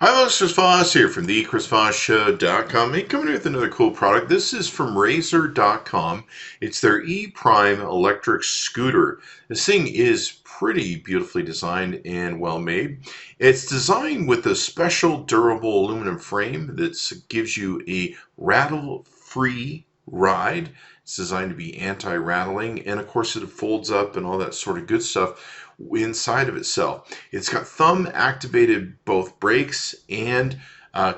Hi, folks, Chris Voss here from the ChrisVossShow.com. Hey, coming in with another cool product. This is from Razor.com. It's their E-Prime electric scooter. This thing is pretty beautifully designed and well made. It's designed with a special durable aluminum frame that gives you a rattle-free ride. It's designed to be anti-rattling, and of course it folds up and all that sort of good stuff inside of itself. It's got thumb activated both brakes and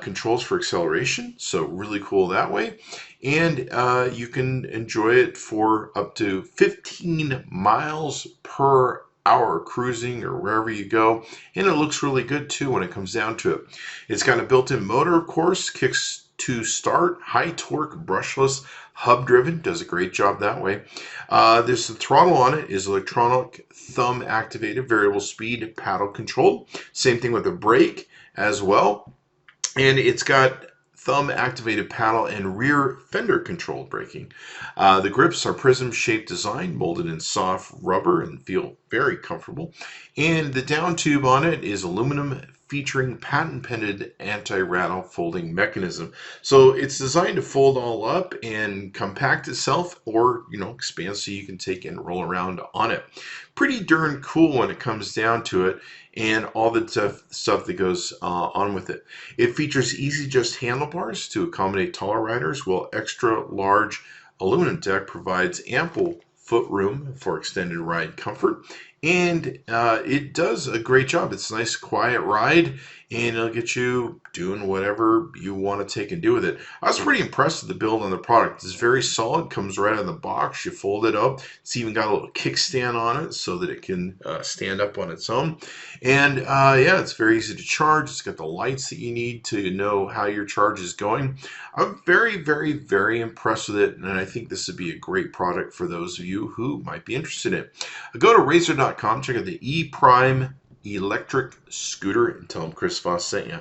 controls for acceleration, so really cool that way. And you can enjoy it for up to 15 miles per hour cruising or wherever you go, and it looks really good too when it comes down to it. It's got a built-in motor, of course, kicks to start, high torque, brushless, hub driven, does a great job that way. There's the throttle on it is electronic thumb activated, variable speed paddle control. Same thing with the brake as well. And it's got thumb activated paddle and rear fender controlled braking. The grips are prism shaped design, molded in soft rubber and feel very comfortable. And the down tube on it is aluminum featuring patent pending anti-rattle folding mechanism. So it's designed to fold all up and compact itself, or expand so you can take and roll around on it. Pretty darn cool when it comes down to it, and all the stuff that goes on with it. It features easy adjust handlebars to accommodate taller riders, while extra large aluminum deck provides ample foot room for extended ride comfort. And it does a great job. It's a nice quiet ride, and it'll get you doing whatever you want to take and do with it. I was pretty impressed with the build on the product. It's very solid, comes right out of the box. You fold it up. It's even got a little kickstand on it so that it can stand up on its own. And yeah, it's very easy to charge. It's got the lights that you need to know how your charge is going. I'm very, very, very impressed with it, and I think this would be a great product for those of you who might be interested in it. Go to Razor.com, check out the E-Prime electric scooter, and tell them Chris Voss sent you.